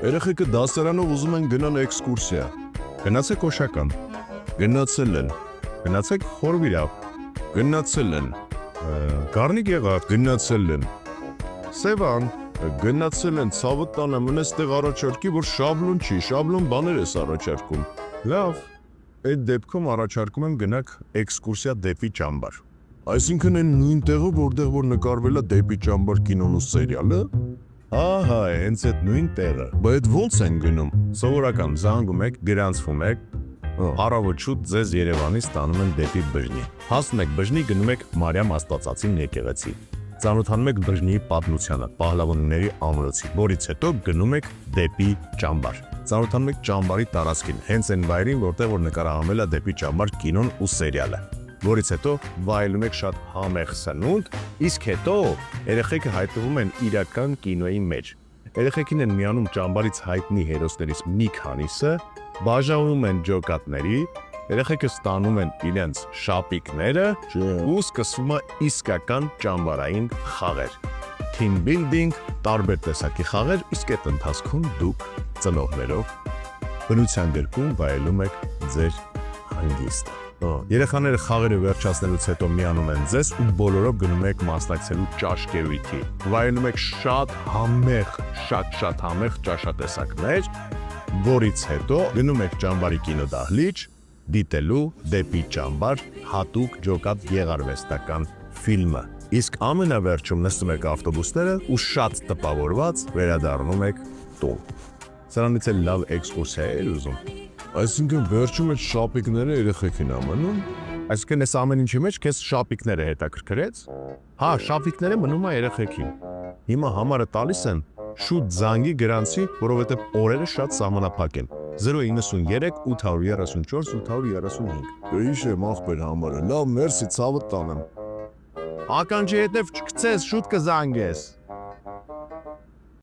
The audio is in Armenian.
Երեխեքը դասարանով ուզում են գնան էքսկուրսիա։ Գնացեք Օշական։ Գնացել են։ Գնացեք Խորվիրապ։ Գնացել են։ Գառնիկ եղավ, գնացել են։ Սևան, գնացել են ցավը տանը մնես տեղ առաջարկի, որ շաբլոն չի, շաբլոն բաներ ես առաջարկում։ Լավ, այդ դեպքում առաջարկում եմ գնաք էքսկուրսիա դեպի ճամբար։ Այսինքն այն նույն տեղը, որտեղ որ նկարվել է դեպի ճամբար կինոն ու սերիալը։ Ահա, հենց այդ նույն տեղը։ Բայց ո՞նց են գնում։ Սովորական զանգում եք, գրանցվում եք, առավոտ շուտ ձեզ Երևանից տանում են դեպի Բժնի։ Հասնում եք Բժնի, գնում եք Մարիամ Աստվածածին եկեղեցի։ Ծանոթանում եք Բժնի պատմությանը, Պահլավոնների ամրոցի, որից հետո գնում եք դեպի ճամբար։ Ծանոթանում եք ճամբարի տարածքին, հենց այն վայրին, որտեղ որ նկարահանվել է դեպի ճամբար կինոն ու սերիալը, որից հետո վայելում եք շատ համեղ սնունդ, իսկ հետո երեխեքը հայտնվում են իրական կինոյի մեջ։ Երեխեքին են միանում ճամբարից հայտնի հերոսներից մի քանիսը, բաժանվում են ջոկատների, երեխեքը ստանում են իրենց շապիկները ու սկսվում է իսկական ճամբարային խաղեր։ Team building, տարբեր տեսակի խաղեր, իսկ այդ ընթացքում դուք ծնողներով բնության գրկում վայելում եք ձեր հանգիստը։ Երեխաները խաղերը վերջացնելուց հետո միանում են ձեզ ու բոլորով գնում եք մասնակցելու ճաշկերույթի։ Վայելում եք շատ համեղ, շատ համեղ ճաշատեսակներ, որից հետո գնում եք ճամբարի կինոդահլիճ, դիտելու դեպի ճամբար հատուկ ջոկատ գեղարվեստական ֆիլմը։ Իսկ ամենավերջում նստում եք ավտոբուսները ու շատ տպավորված վերադառնում եք տուն։ Սրանից էլ լավ էքսկուրսիա է ուզում։ Այսինքն վերջում այդ շապիկները երեխեքին ամնում։ Այսինքն այս ամեն ինչի մեջ քեզ շապիկները հետաքրքրեց։ Հա, շապիկները մնում է երեխեքին։ Հիմա համարը տալիս են շուտ զանգի գրանցի, որովհետև օրերը շատ սահմանափակ են։ 093 834 835։ Հիշեմ ախպեր համարը։ Լավ, մերսի, ցավը տանեմ։ Ականջի հետև չգցես, շուտ կզանգես։